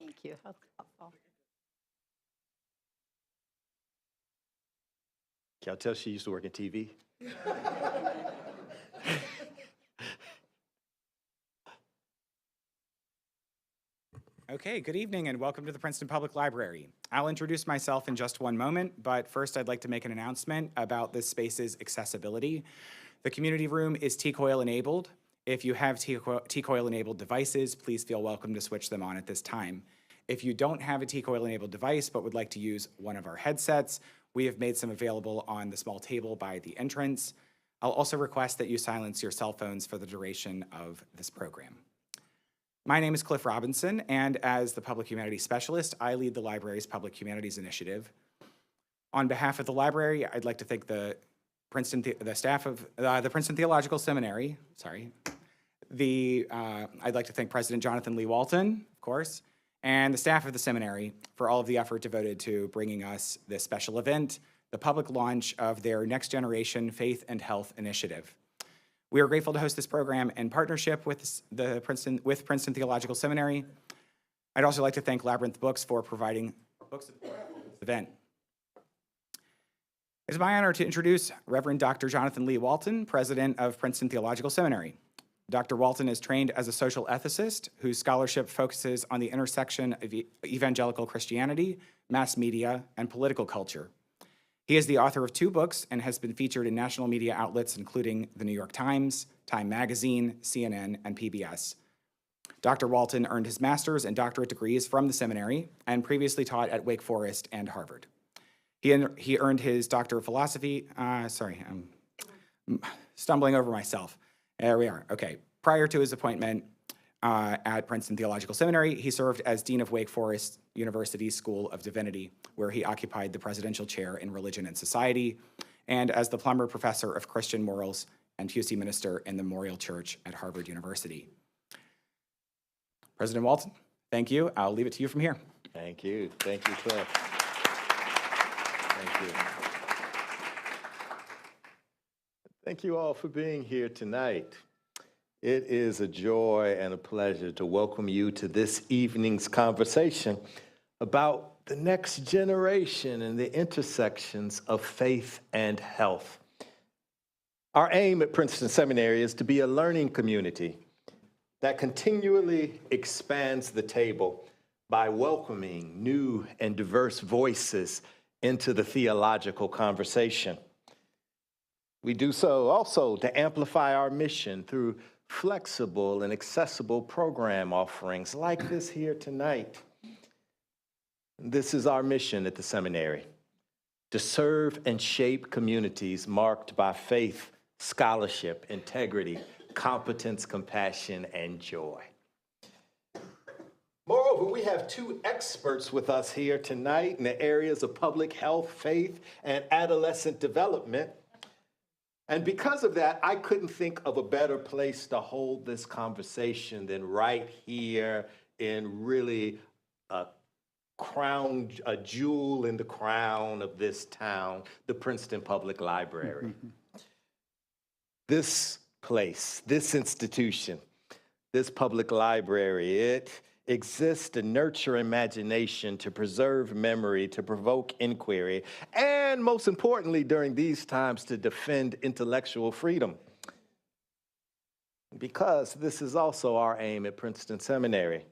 Thank you. That's helpful. Can I tell she used to work in TV? Okay, good evening and welcome to the Princeton Public Library. I'll introduce myself in just one moment, but first I'd like to make an announcement about this space's accessibility. The community room is T-coil enabled. If you have T-coil enabled devices, please feel welcome to switch them on at this time. If you don't have a T-coil enabled device but would like to use one of our headsets, we have made some available on the small table by the entrance. I'll also request that you silence your cell phones for the duration of this program. My name is Cliff Robinson, and as the Public Humanities Specialist, I lead the library's Public Humanities Initiative. On behalf of the library, I'd like to thank the staff of the Princeton Theological Seminary, I'd like to thank President Jonathan Lee Walton, of course, and the staff of the seminary for all of the effort devoted to bringing us this special event, the public launch of their Next Generation Faith and Health Initiative. We are grateful to host this program in partnership with Princeton Theological Seminary. I'd also like to thank Labyrinth Books for providing book support for this event. It is my honor to introduce Reverend Dr. Jonathan Lee Walton, President of Princeton Theological Seminary. Dr. Walton is trained as a social ethicist whose scholarship focuses on the intersection of evangelical Christianity, mass media, and political culture. He is the author of 2 books and has been featured in national media outlets including the New York Times, Time Magazine, CNN, and PBS. Dr. Walton earned his master's and doctorate degrees from the seminary and previously taught at Wake Forest and Harvard. He earned his Doctor of Philosophy, I'm stumbling over myself. There we are, okay. Prior to his appointment at Princeton Theological Seminary, he served as Dean of Wake Forest University's School of Divinity, where he occupied the presidential chair in Religion and Society, and as the Plummer Professor of Christian Morals and Pusey Minister in the Memorial Church at Harvard University. President Walton, thank you. I'll leave it to you from here. Thank you. Thank you, Cliff. Thank you. Thank you all for being here tonight. It is a joy and a pleasure to welcome you to this evening's conversation about the next generation and the intersections of faith and health. Our aim at Princeton Seminary is to be a learning community that continually expands the table by welcoming new and diverse voices into the theological conversation. We do so also to amplify our mission through flexible and accessible program offerings like this here tonight. This is our mission at the seminary, to serve and shape communities marked by faith, scholarship, integrity, competence, compassion, and joy. Moreover, we have 2 experts with us here tonight in the areas of public health, faith, and adolescent development. And because of that, I couldn't think of a better place to hold this conversation than right here in really a jewel in the crown of this town, the Princeton Public Library. This place, this institution, this public library, it exists to nurture imagination, to preserve memory, to provoke inquiry, and most importantly, during these times, to defend intellectual freedom. Because this is also our aim at Princeton Seminary.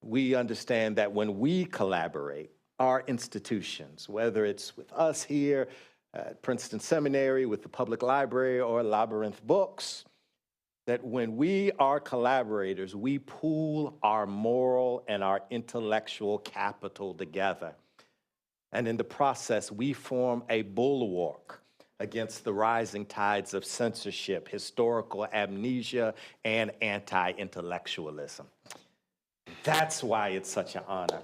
We understand that when we collaborate, our institutions, whether it's with us here at Princeton Seminary, with the Public Library or Labyrinth Books, that when we are collaborators, we pool our moral and our intellectual capital together. And in the process, we form a bulwark against the rising tides of censorship, historical amnesia, and anti-intellectualism. That's why it's such an honor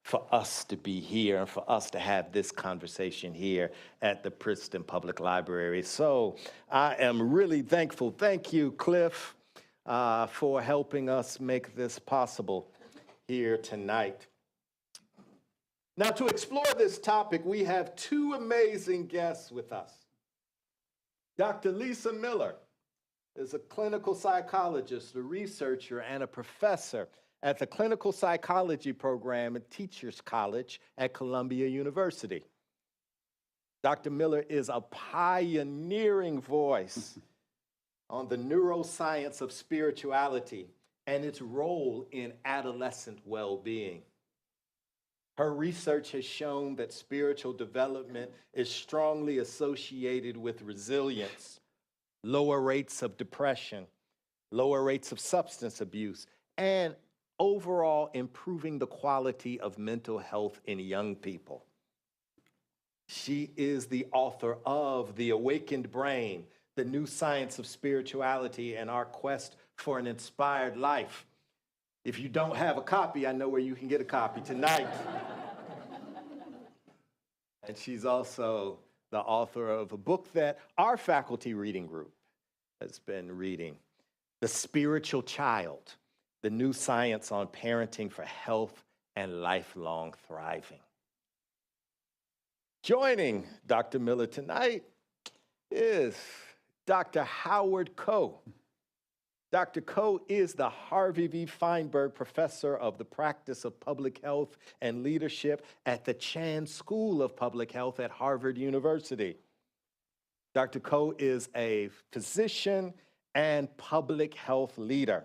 for us to be here and for us to have this conversation here at the Princeton Public Library. So I am really thankful. Thank you, Cliff, for helping us make this possible here tonight. Now, to explore this topic, we have 2 amazing guests with us. Dr. Lisa Miller is a clinical psychologist, a researcher, and a professor at the Clinical Psychology program at Teachers College at Columbia University. Dr. Miller is a pioneering voice on the neuroscience of spirituality and its role in adolescent well-being. Her research has shown that spiritual development is strongly associated with resilience, lower rates of depression, lower rates of substance abuse, and overall improving the quality of mental health in young people. She is the author of The Awakened Brain, The New Science of Spirituality, and Our Quest for an Inspired Life. If you don't have a copy, I know where you can get a copy tonight. And she's also the author of a book that our faculty reading group has been reading, The Spiritual Child, The New Science on Parenting for Health and Lifelong Thriving. Joining Dr. Miller tonight is Dr. Howard Koh. Dr. Koh is the Harvey V. Feinberg Professor of the Practice of Public Health and Leadership at the Chan School of Public Health at Harvard University. Dr. Koh is a physician and public health leader.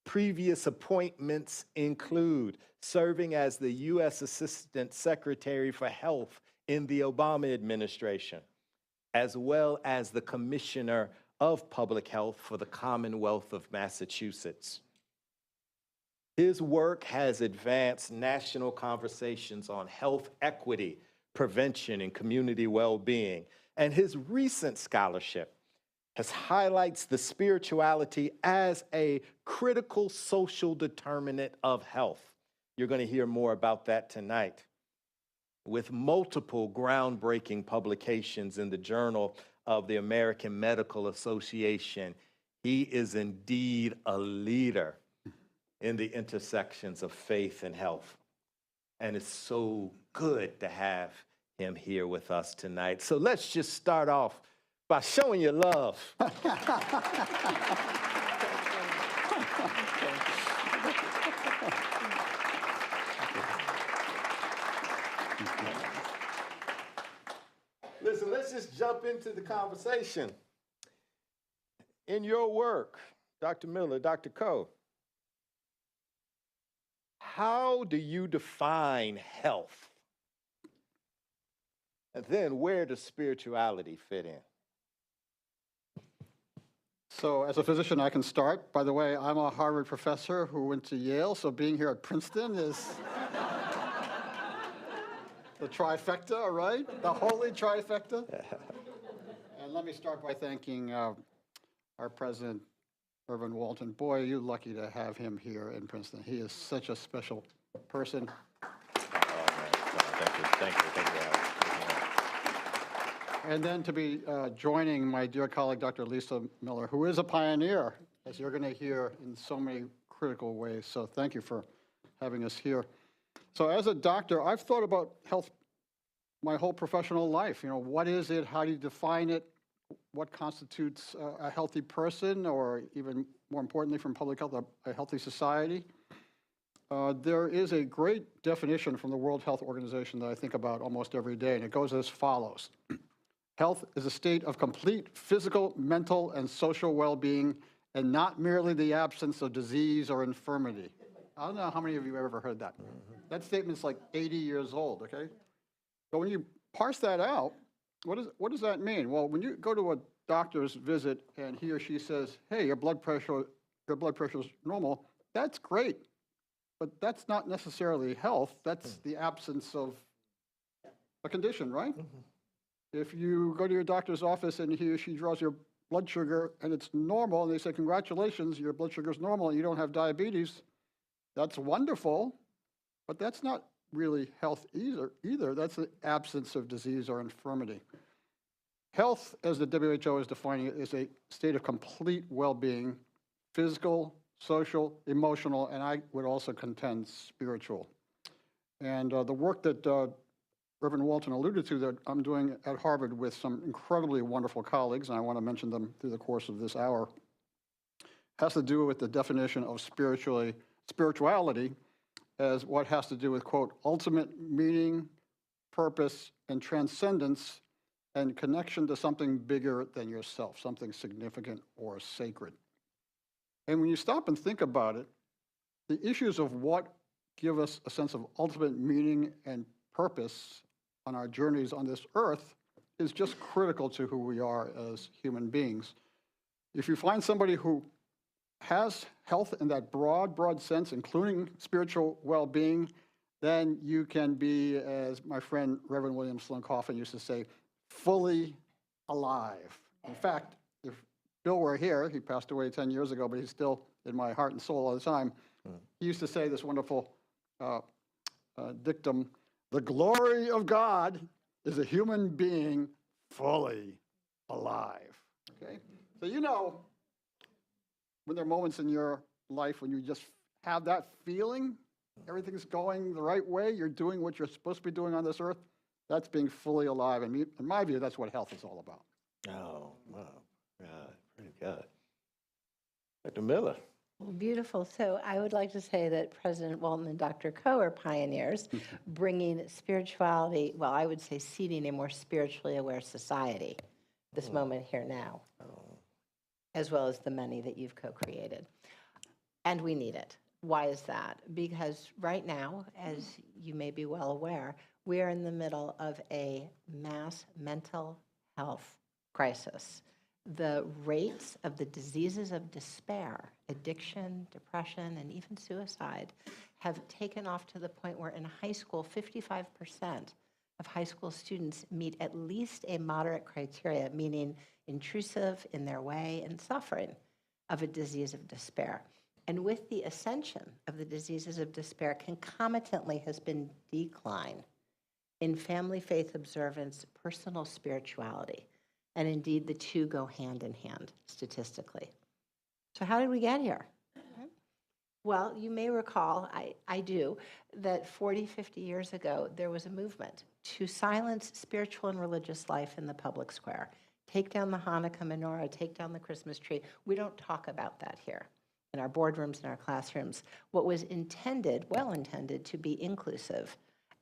Previous appointments include serving as the U.S. Assistant Secretary for Health in the Obama administration, as well as the Commissioner of Public Health for the Commonwealth of Massachusetts. His work has advanced national conversations on health equity, prevention, and community well-being, and his recent scholarship highlights the spirituality as a critical social determinant of health. You're going to hear more about that tonight. With multiple groundbreaking publications in the Journal of the American Medical Association, he is indeed a leader in the intersections of faith and health. And it's so good to have him here with us tonight. So let's just start off by showing you love. Listen, let's just jump into the conversation. In your work, Dr. Miller, Dr. Koh, how do you define health? And then where does spirituality fit in? So as a physician, I can start. By the way, I'm a Harvard professor who went to Yale, so being here at Princeton is the trifecta, right? The holy trifecta. And let me start by thanking our president, President Walton. Boy, you're lucky to have him here in Princeton. He is such a special person. Thank you. And then to be joining my dear colleague, Dr. Lisa Miller, who is a pioneer, as you're going to hear in so many critical ways. So thank you for having us here. So as a doctor, I've thought about health my whole professional life. You know, what is it? How do you define it? What constitutes a healthy person, or even more importantly from public health, a healthy society? There is a great definition from the World Health Organization that I think about almost every day, and it goes as follows. Health is a state of complete physical, mental, and social well-being, and not merely the absence of disease or infirmity. I don't know how many of you have ever heard that. That statement's like 80 years old, okay? But when you parse that out, what does that mean? Well, when you go to a doctor's visit and he or she says, hey, your blood pressure is normal, that's great. But that's not necessarily health. That's the absence of a condition, right? If you go to your doctor's office and he or she draws your blood sugar and it's normal, and they say, congratulations, your blood sugar is normal and you don't have diabetes, that's wonderful, but that's not really health either. That's the absence of disease or infirmity. Health, as the WHO is defining it, is a state of complete well-being, physical, social, emotional, and I would also contend spiritual. And the work that Reverend Walton alluded to that I'm doing at Harvard with some incredibly wonderful colleagues, and I want to mention them through the course of this hour, has to do with the definition of spirituality as what has to do with, quote, ultimate meaning, purpose, and transcendence, and connection to something bigger than yourself, something significant or sacred. And when you stop and think about it, the issues of what give us a sense of ultimate meaning and purpose on our journeys on this earth is just critical to who we are as human beings. If you find somebody who has health in that broad sense, including spiritual well-being, then you can be, as my friend Reverend William Sloane Coffin used to say, fully alive. In fact, if Bill were here, he passed away 10 years ago, but he's still in my heart and soul all the time. He used to say this wonderful dictum, the glory of God is a human being fully alive. Okay? So you know, when there are moments in your life when you just have that feeling, everything's going the right way, you're doing what you're supposed to be doing on this earth, that's being fully alive. And in my view, that's what health is all about. Oh, wow. God, pretty good. Dr. Miller. Beautiful. So I would like to say that President Walton and Dr. Koh are pioneers, bringing spirituality, well, I would say seeding a more spiritually aware society, this moment here now, as well as the many that you've co-created. And we need it. Why is that? Because right now, as you may be well aware, we are in the middle of a mass mental health crisis. The rates of the diseases of despair, addiction, depression, and even suicide have taken off to the point where in high school, 55% of high school students meet at least a moderate criteria, meaning intrusive in their way and suffering of a disease of despair. And with the ascension of the diseases of despair, concomitantly has been decline in family faith observance, personal spirituality. And indeed, the two go hand in hand statistically. So how did we get here? Well, you may recall, I do, that 40, 50 years ago, there was a movement to silence spiritual and religious life in the public square. Take down the Hanukkah menorah, take down the Christmas tree. We don't talk about that here in our boardrooms, in our classrooms. What was intended, well intended, to be inclusive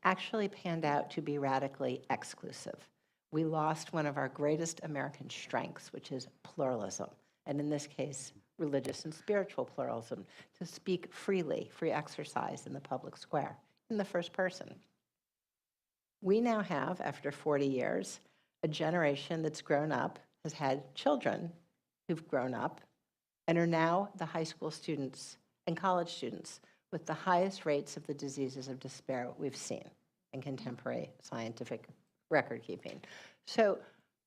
actually panned out to be radically exclusive. We lost one of our greatest American strengths, which is pluralism, and in this case, religious and spiritual pluralism, to speak freely, free exercise in the public square, in the first person. We now have, after 40 years, a generation that's grown up, has had children who've grown up, and are now the high school students and college students with the highest rates of the diseases of despair we've seen in contemporary scientific record keeping. So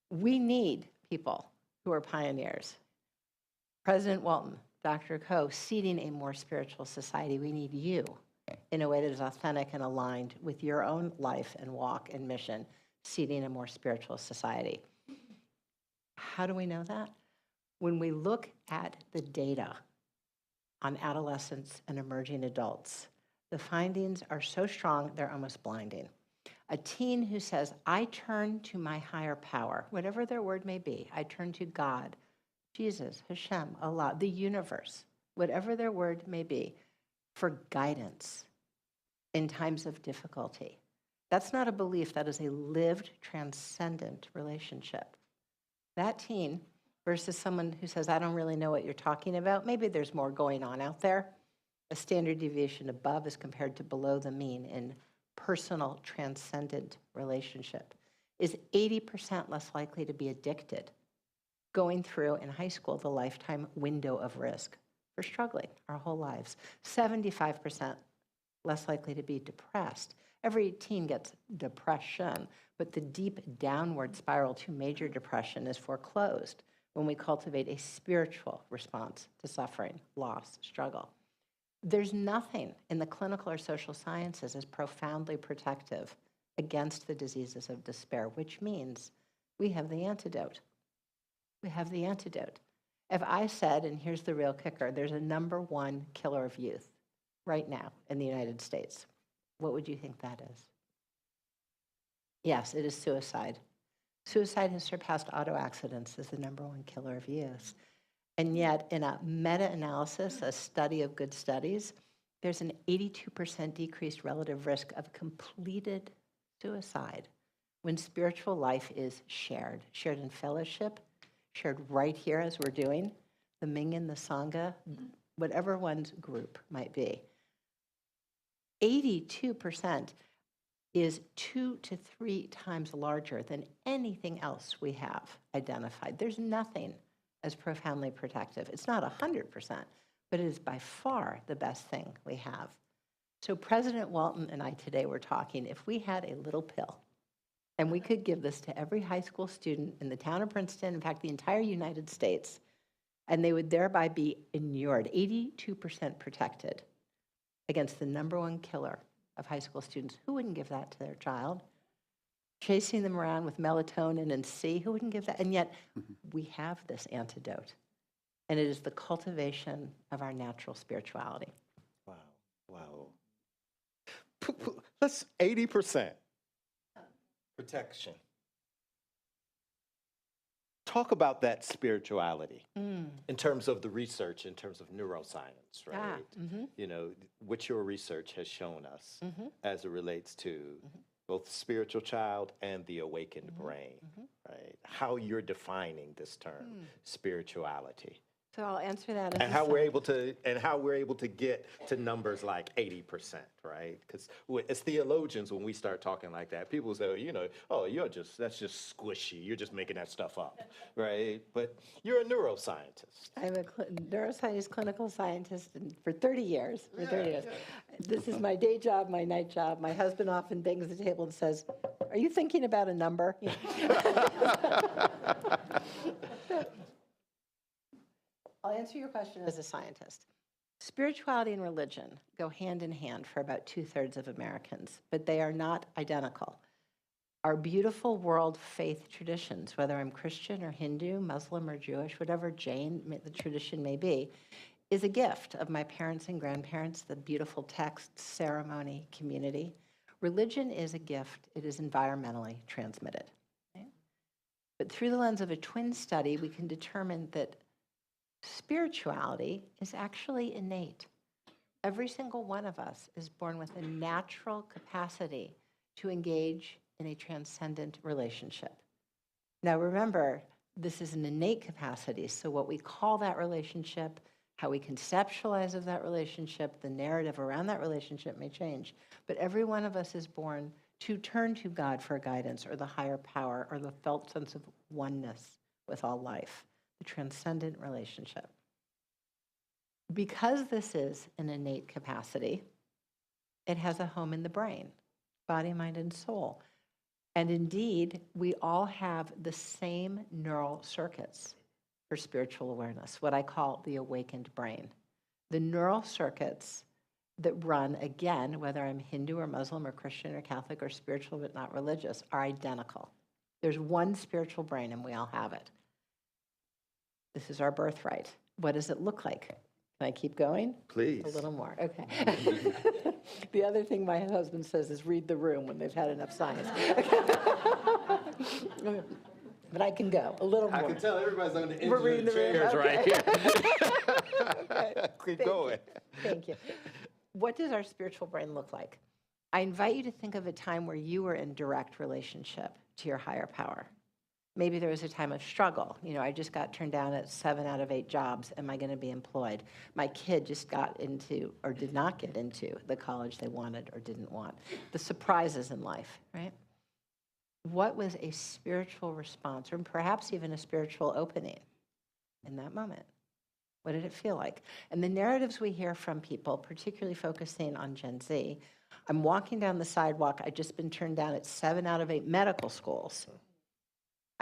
we need people who are pioneers. President Walton, Dr. Koh, seeding a more spiritual society. We need you in a way that is authentic and aligned with your own life and walk and mission, seeding a more spiritual society. How do we know that? When we look at the data on adolescents and emerging adults, the findings are so strong, they're almost blinding. A teen who says, I turn to my higher power, whatever their word may be, I turn to God, Jesus, Hashem, Allah, the universe, whatever their word may be, for guidance in times of difficulty. That's not a belief, that is a lived, transcendent relationship. That teen versus someone who says, I don't really know what you're talking about, maybe there's more going on out there, a standard deviation above as compared to below the mean in personal, transcendent relationship, is 80% less likely to be addicted, going through in high school the lifetime window of risk for struggling our whole lives. 75% less likely to be depressed. Every teen gets depression, but the deep downward spiral to major depression is foreclosed when we cultivate a spiritual response to suffering, loss, struggle. There's nothing in the clinical or social sciences as profoundly protective against the diseases of despair, which means we have the antidote. We have the antidote. If I said, and here's the real kicker, there's a #1 killer of youth right now in the United States, what would you think that is? Yes, it is suicide. Suicide has surpassed auto accidents as the #1 killer of youth. And yet, in a meta-analysis, a study of good studies, there's an 82% decreased relative risk of completed suicide when spiritual life is shared in fellowship, shared right here as we're doing, the Minyan, the Sangha, whatever one's group might be. 82% is 2 to 3 times larger than anything else we have identified. There's nothing as profoundly protective. It's not 100%, but it is by far the best thing we have. So President Walton and I today were talking, if we had a little pill, and we could give this to every high school student in the town of Princeton, in fact, the entire United States, and they would thereby be inured, 82% protected against the #1 killer of high school students. Who wouldn't give that to their child? Chasing them around with melatonin and C, who wouldn't give that? And yet, we have this antidote, and it is the cultivation of our natural spirituality. Wow, wow. Let's 80% protection. Talk about that spirituality in terms of the research, in terms of neuroscience, right? You know, what your research has shown us as it relates to both the spiritual child and the awakened brain, right? How you're defining this term, spirituality. So I'll answer that as And how we're able to get to numbers like 80%, right? Because as theologians, when we start talking like that, people say, you know, oh, that's just squishy. You're just making that stuff up, right? But you're a neuroscientist. I'm a neuroscience clinical scientist for 30 years. This is my day job, my night job. My husband often bangs the table and says, "Are you thinking about a number?" I'll answer your question as a scientist. Spirituality and religion go hand in hand for about 2/3 of Americans, but they are not identical. Our beautiful world faith traditions, whether I'm Christian or Hindu, Muslim or Jewish, whatever Jain the tradition may be, is a gift of my parents and grandparents, the beautiful text, ceremony, community. Religion is a gift. It is environmentally transmitted. Okay? But through the lens of a twin study, we can determine that spirituality is actually innate. Every single one of us is born with a natural capacity to engage in a transcendent relationship. Now remember, this is an innate capacity, so what we call that relationship, how we conceptualize of that relationship, the narrative around that relationship may change. But every one of us is born to turn to God for guidance or the higher power or the felt sense of oneness with all life. The transcendent relationship. Because this is an innate capacity, it has a home in the brain, body, mind, and soul. And indeed, we all have the same neural circuits for spiritual awareness, what I call the awakened brain. The neural circuits that run, again, whether I'm Hindu or Muslim or Christian or Catholic or spiritual but not religious, are identical. There's one spiritual brain and we all have it. This is our birthright. What does it look like? Can I keep going? Please. A little more, okay. The other thing my husband says is read the room when they've had enough science. But I can go a little more. I can tell everybody's on the edge We're of reading the the room, chairs okay. right here. Keep going. Thank you. What does our spiritual brain look like? I invite you to think of a time where you were in direct relationship to your higher power. Maybe there was a time of struggle. You know, I just got turned down at 7 out of 8 jobs. Am I going to be employed? My kid just got into or did not get into the college they wanted or didn't want. The surprises in life, right? What was a spiritual response or perhaps even a spiritual opening in that moment? What did it feel like? And the narratives we hear from people, particularly focusing on Gen Z, I'm walking down the sidewalk. I've just been turned down at 7 out of 8 medical schools.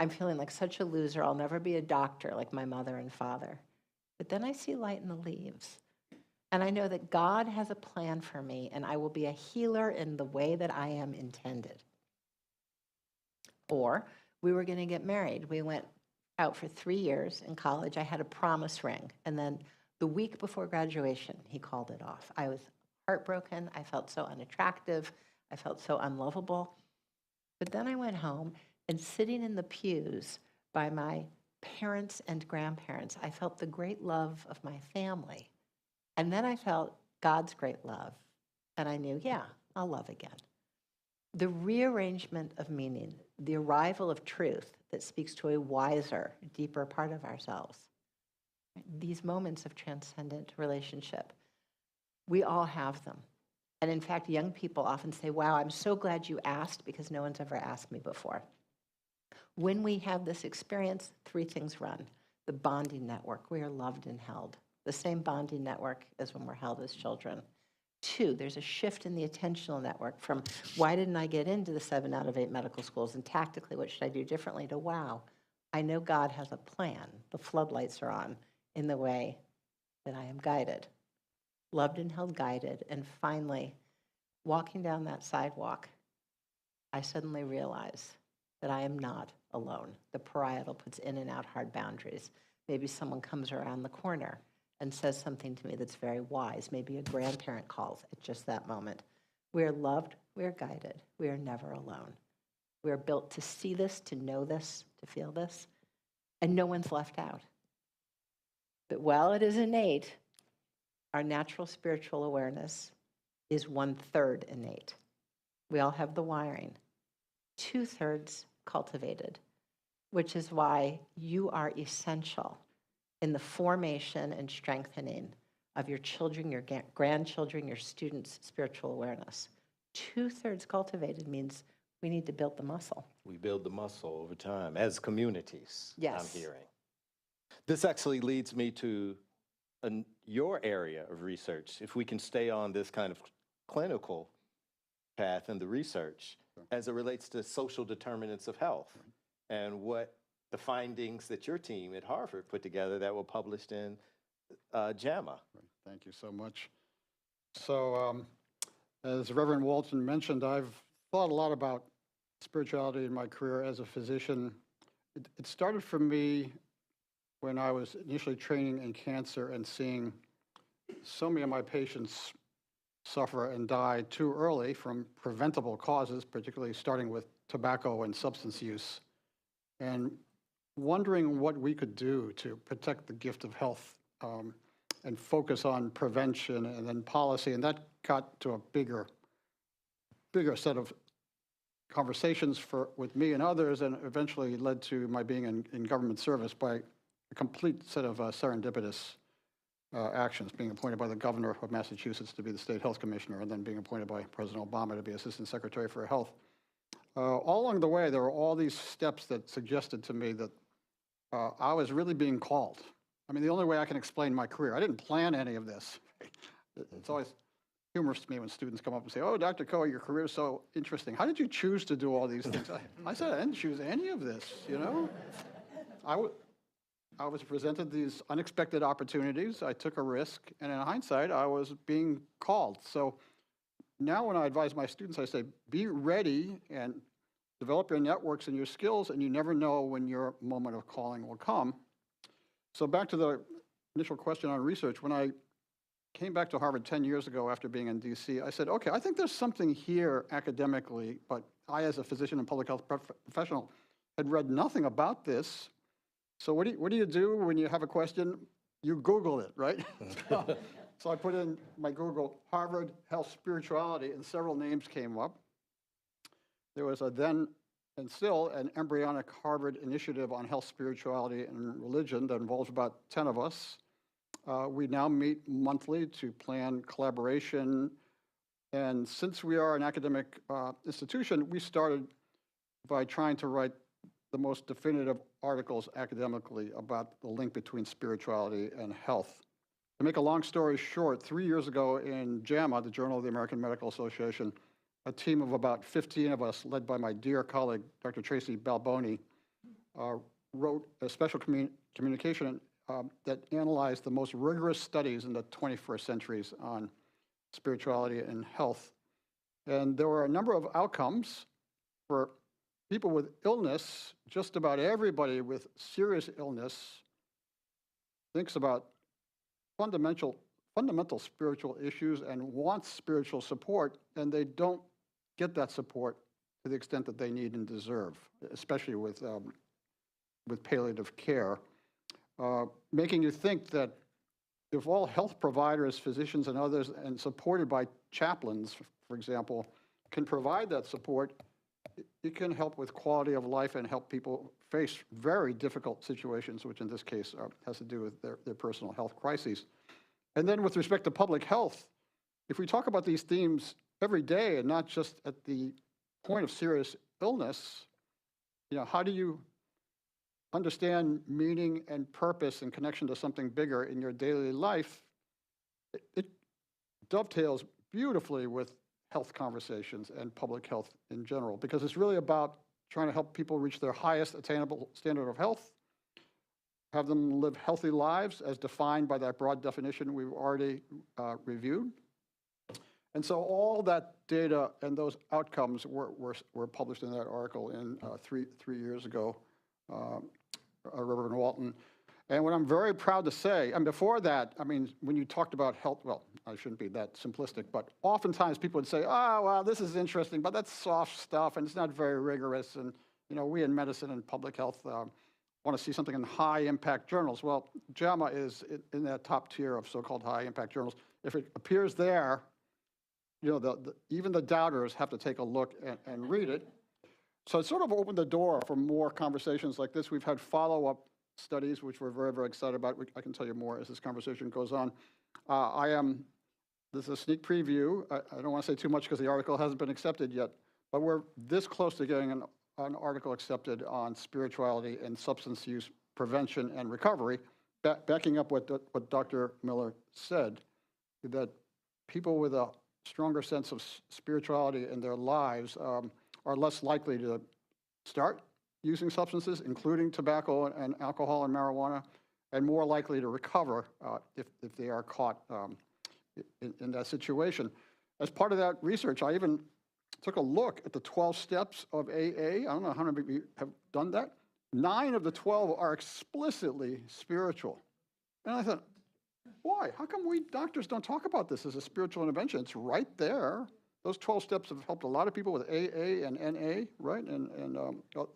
I'm feeling like such a loser. I'll never be a doctor like my mother and father. But then I see light in the leaves. And I know that God has a plan for me, and I will be a healer in the way that I am intended. Or we were going to get married. We went out for 3 years in college. I had a promise ring. And then the week before graduation, he called it off. I was heartbroken. I felt so unattractive. I felt so unlovable. But then I went home, and sitting in the pews by my parents and grandparents, I felt the great love of my family. And then I felt God's great love. And I knew, yeah, I'll love again. The rearrangement of meaning, the arrival of truth that speaks to a wiser, deeper part of ourselves. These moments of transcendent relationship, we all have them. And in fact, young people often say, wow, I'm so glad you asked because no one's ever asked me before. When we have this experience, three things run. The bonding network, we are loved and held. The same bonding network as when we're held as children. Two, there's a shift in the attentional network from why didn't I get into the 7 out of 8 medical schools and tactically what should I do differently to wow, I know God has a plan. The floodlights are on in the way that I am guided. Loved and held, guided. And finally, walking down that sidewalk, I suddenly realize that I am not alone. The parietal puts in and out hard boundaries. Maybe someone comes around the corner and says something to me that's very wise. Maybe a grandparent calls at just that moment. We are loved, we are guided, we are never alone. We are built to see this, to know this, to feel this, and no one's left out. But while it is innate, our natural spiritual awareness is 1/3 innate. We all have the wiring. 2/3 cultivated, which is why you are essential in the formation and strengthening of your children, your grandchildren, your students' spiritual awareness. 2/3 cultivated means we need to build the muscle. We build the muscle over time as communities, Yes. I'm hearing. This actually leads me to your area of research, if we can stay on this kind of clinical path and the research as it relates to social determinants of health and what the findings that your team at Harvard put together that were published in JAMA. Thank you so much. So as Reverend Walton mentioned, I've thought a lot about spirituality in my career as a physician. It started for me when I was initially training in cancer and seeing so many of my patients suffer and die too early from preventable causes, particularly starting with tobacco and substance use, and wondering what we could do to protect the gift of health and focus on prevention and then policy. And that got to a bigger set of conversations with me and others, and eventually led to my being in government service by a complete set of serendipitous actions, being appointed by the governor of Massachusetts to be the state health commissioner, and then being appointed by President Obama to be assistant secretary for health. All along the way, there were all these steps that suggested to me that I was really being called. I mean, the only way I can explain my career, I didn't plan any of this. It's always humorous to me when students come up and say, oh, Dr. Koh, your career is so interesting. How did you choose to do all these things? I said, I didn't choose any of this, you know? I was presented these unexpected opportunities. I took a risk, and in hindsight, I was being called. So now when I advise my students, I say, be ready and develop your networks and your skills, and you never know when your moment of calling will come. So back to the initial question on research, when I came back to Harvard 10 years ago after being in DC, I said, okay, I think there's something here academically, but I, as a physician and public health professional, had read nothing about this. So what do you do when you have a question? You Google it, right? So I put in my Google, Harvard Health Spirituality, and several names came up. There was a then and still an embryonic Harvard initiative on health, spirituality, and religion that involves about 10 of us. We now meet monthly to plan collaboration. And since we are an academic institution, we started by trying to write the most definitive articles academically about the link between spirituality and health. To make a long story short, 3 years ago in JAMA, the Journal of the American Medical Association, a team of about 15 of us, led by my dear colleague, Dr. Tracy Balboni, wrote a special communication that analyzed the most rigorous studies in the 21st centuries on spirituality and health. And there were a number of outcomes for people with illness. Just about everybody with serious illness thinks about fundamental spiritual issues and wants spiritual support, and they don't get that support to the extent that they need and deserve, especially with palliative care, making you think that if all health providers, physicians, and others, and supported by chaplains, for example, can provide that support, it can help with quality of life and help people face very difficult situations, which in this case has to do with their personal health crises. And then with respect to public health, if we talk about these themes every day and not just at the point of serious illness, how do you understand meaning and purpose in connection to something bigger in your daily life? It dovetails beautifully with health conversations and public health in general, because it's really about trying to help people reach their highest attainable standard of health, have them live healthy lives as defined by that broad definition we've already reviewed. And so all that data and those outcomes were published in that article in three years ago, Reverend Walton. And what I'm very proud to say, and before that, when you talked about health, well, I shouldn't be that simplistic, but oftentimes people would say, oh, well, this is interesting, but that's soft stuff, and it's not very rigorous, and, we in medicine and public health want to see something in high-impact journals. Well, JAMA is in that top tier of so-called high-impact journals. If it appears there, even the doubters have to take a look and read it. So it sort of opened the door for more conversations like this. We've had follow-up studies, which we're very, very excited about. I can tell you more as this conversation goes on. This is a sneak preview. I don't want to say too much because the article hasn't been accepted yet, but we're this close to getting an article accepted on spirituality and substance use prevention and recovery, backing up what Dr. Miller said, that people with a stronger sense of spirituality in their lives are less likely to start using substances, including tobacco and alcohol and marijuana, and more likely to recover if they are caught in that situation. As part of that research, I even took a look at the 12 steps of AA. I don't know how many of you have done that. 9 of the 12 are explicitly spiritual. And I thought, why? How come we doctors don't talk about this as a spiritual intervention? It's right there. Those 12 steps have helped a lot of people with AA and NA, right, and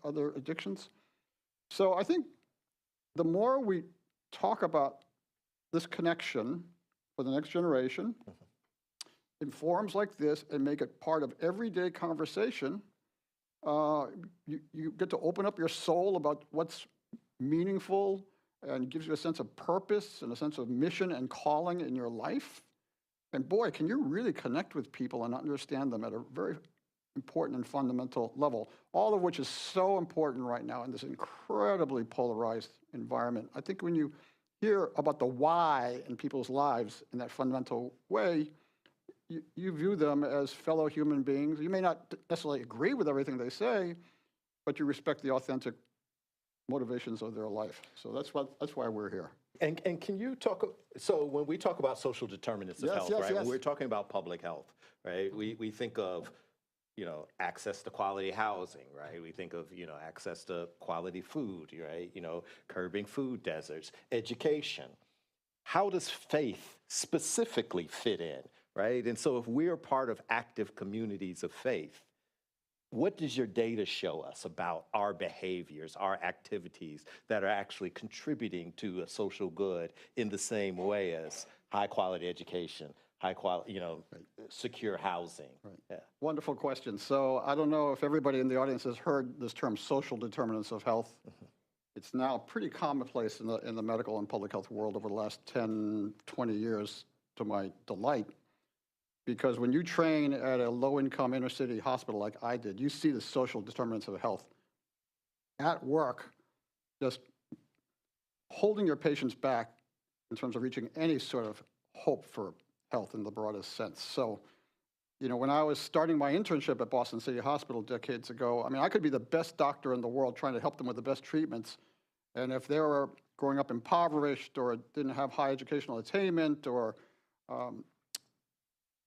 other addictions. So I think the more we talk about this connection for the next generation in forums like this and make it part of everyday conversation, you get to open up your soul about what's meaningful and gives you a sense of purpose and a sense of mission and calling in your life. And boy, can you really connect with people and understand them at a very important and fundamental level, all of which is so important right now in this incredibly polarized environment. I think when you hear about the why in people's lives in that fundamental way, you view them as fellow human beings. You may not necessarily agree with everything they say, but you respect the authentic motivations of their life. So that's why we're here. And can you talk, so when we talk about social determinants of health, right, when we're talking about public health, right, we think of, access to quality housing, right? We think of, access to quality food, right? Curbing food deserts, education. How does faith specifically fit in, right? And so if we're part of active communities of faith, what does your data show us about our behaviors, our activities that are actually contributing to a social good in the same way as high quality education, high quality, secure housing? Right. Yeah. Wonderful question. So I don't know if everybody in the audience has heard this term social determinants of health. Mm-hmm. It's now pretty commonplace in the medical and public health world over the last 10, 20 years, to my delight. Because when you train at a low-income inner-city hospital like I did, you see the social determinants of health at work, just holding your patients back in terms of reaching any sort of hope for health in the broadest sense. So, when I was starting my internship at Boston City Hospital decades ago, I could be the best doctor in the world trying to help them with the best treatments. And if they were growing up impoverished or didn't have high educational attainment or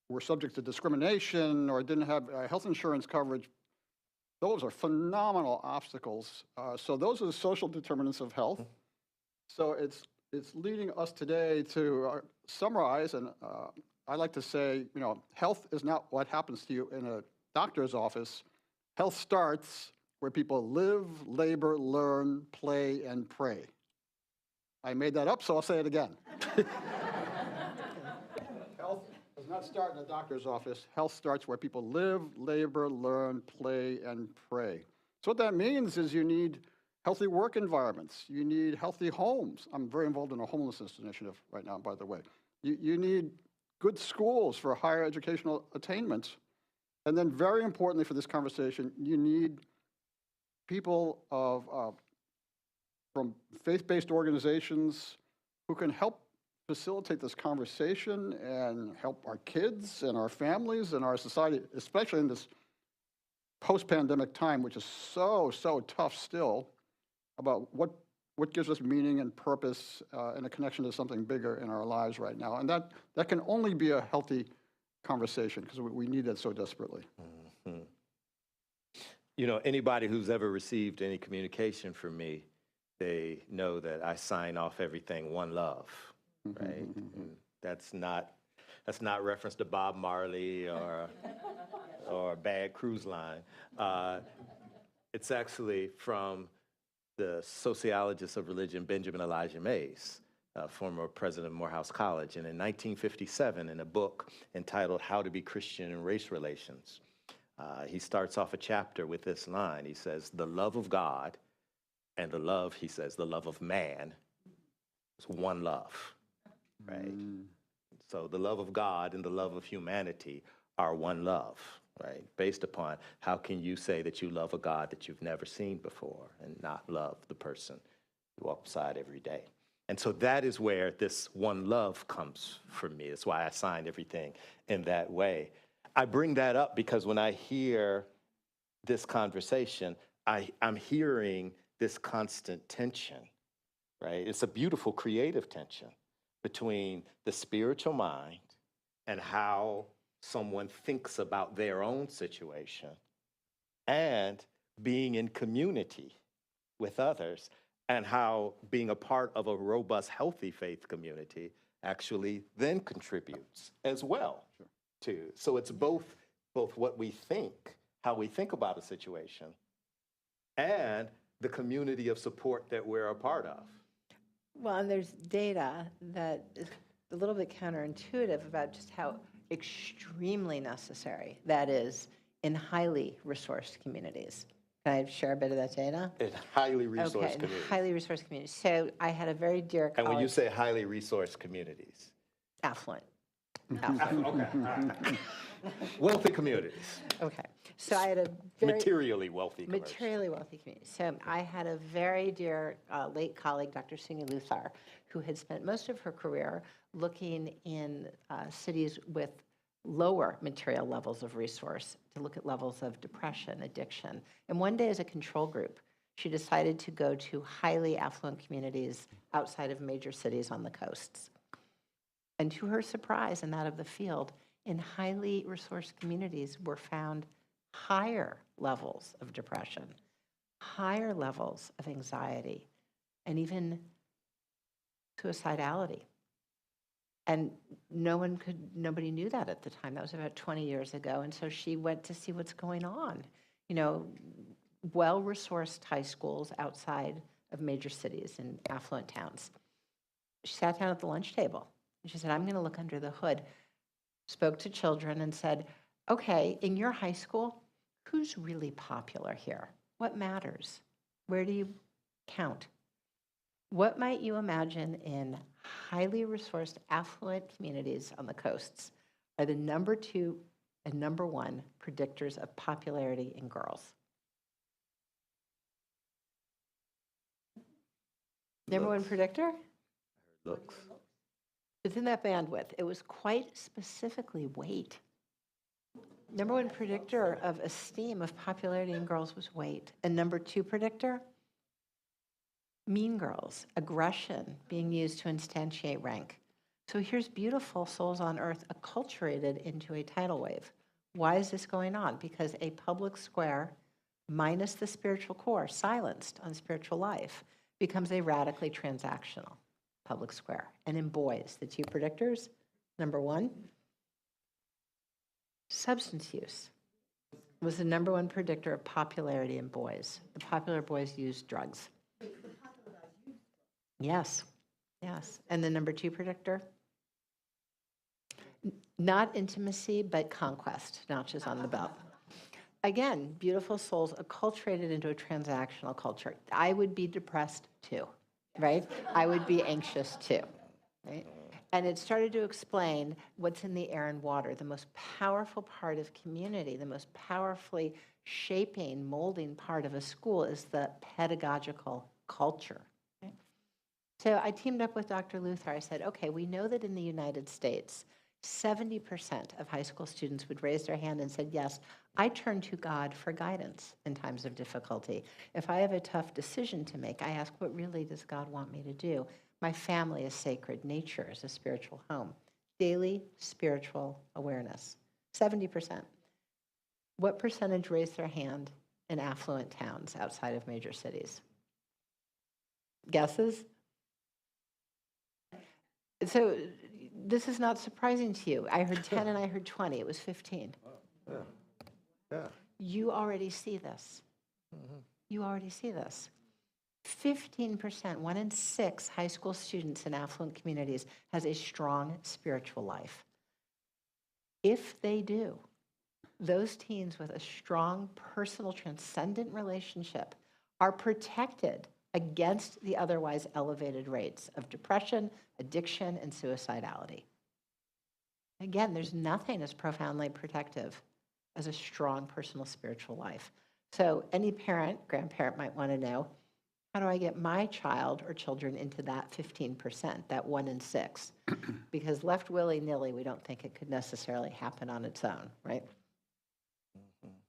were subject to discrimination or didn't have health insurance coverage, those are phenomenal obstacles. So those are the social determinants of health. So it's leading us today to summarize, and I like to say, health is not what happens to you in a doctor's office. Health starts where people live, labor, learn, play, and pray. I made that up, so I'll say it again. does not start in a doctor's office. Health starts where people live, labor, learn, play, and pray. So what that means is you need healthy work environments. You need healthy homes. I'm very involved in a homelessness initiative right now, by the way. You need good schools for higher educational attainment. And then very importantly for this conversation, you need people from faith-based organizations who can help facilitate this conversation and help our kids and our families and our society, especially in this post-pandemic time, which is so tough still, about what gives us meaning and purpose and a connection to something bigger in our lives right now. And that can only be a healthy conversation because we need that so desperately. Mm-hmm. You know, anybody who's ever received any communication from me, they know that I sign off everything one love, right? And that's not reference to Bob Marley or a bad cruise line. It's actually from the sociologist of religion, Benjamin Elijah Mays, former president of Morehouse College. And in 1957, in a book entitled How to Be Christian in Race Relations, he starts off a chapter with this line. He says, the love of God and the love of man is one love, right? So the love of God and the love of humanity are one love, right? Based upon how can you say that you love a God that you've never seen before and not love the person you walk beside every day? And so that is where this one love comes from me. That's why I signed everything in that way. I bring that up because when I hear this conversation, I'm hearing this constant tension, right? It's a beautiful creative tension between the spiritual mind and how someone thinks about their own situation and being in community with others and how being a part of a robust, healthy faith community actually then contributes as well. Sure. So it's both what we think, how we think about a situation, and the community of support that we're a part of. Well, and there's data that is a little bit counterintuitive about just how extremely necessary that is in highly resourced communities. Can I share a bit of that data? In highly resourced communities. communities. Highly resourced communities. So I had a very dear colleague. And when you say highly resourced communities? Affluent. Okay. Wealthy communities. Okay. So I had a very materially wealthy community. So I had a very dear late colleague, Dr. Sungi Luthar, who had spent most of her career looking in cities with lower material levels of resource to look at levels of depression, addiction. And one day as a control group, she decided to go to highly affluent communities outside of major cities on the coasts. And to her surprise and that of the field, in highly resourced communities were found higher levels of depression, higher levels of anxiety, and suicidality. And nobody knew that at the time. That was about 20 years ago. And so she went to see what's going on. You know, well-resourced high schools outside of major cities in affluent towns. She sat down at the lunch table and she said, I'm going to look under the hood. Spoke to children and said, okay, in your high school, who's really popular here? What matters? Where do you count? What might you imagine in highly resourced, affluent communities on the coasts are the number 2 and number 1 predictors of popularity in girls? Number 1 predictor? Looks. It's in that bandwidth. It was quite specifically weight. Number 1 predictor of esteem, of popularity in girls was weight. And number 2 predictor? Mean girls, aggression being used to instantiate rank. So here's beautiful souls on earth acculturated into a tidal wave. Why is this going on? Because a public square minus the spiritual core, silenced on spiritual life, becomes a radically transactional public square. And in boys, the 2 predictors, number 1, substance use was the number 1 predictor of popularity in boys. The popular boys used drugs. Yes. And the number 2 predictor? Not intimacy, but conquest, notches on the belt. Again, beautiful souls acculturated into a transactional culture. I would be depressed too, right? I would be anxious too, right? And it started to explain what's in the air and water. The most powerful part of community, the most powerfully shaping, molding part of a school is the pedagogical culture. Okay? So I teamed up with Dr. Luther. I said, okay, we know that in the United States, 70% of high school students would raise their hand and said, yes, I turn to God for guidance in times of difficulty. If I have a tough decision to make, I ask, what really does God want me to do? My family is sacred. Nature is a spiritual home. Daily spiritual awareness, 70%. What percentage raised their hand in affluent towns outside of major cities? Guesses? So this is not surprising to you. I heard 10 and I heard 20. It was 15. Yeah. Yeah. You already see this. You already see this. 15%, 1 in 6 high school students in affluent communities has a strong spiritual life. If they do, those teens with a strong personal transcendent relationship are protected against the otherwise elevated rates of depression, addiction, and suicidality. Again, there's nothing as profoundly protective as a strong personal spiritual life. So any parent, grandparent might want to know, how do I get my child or children into that 15%, that 1 in 6? Because left willy-nilly, we don't think it could necessarily happen on its own, right?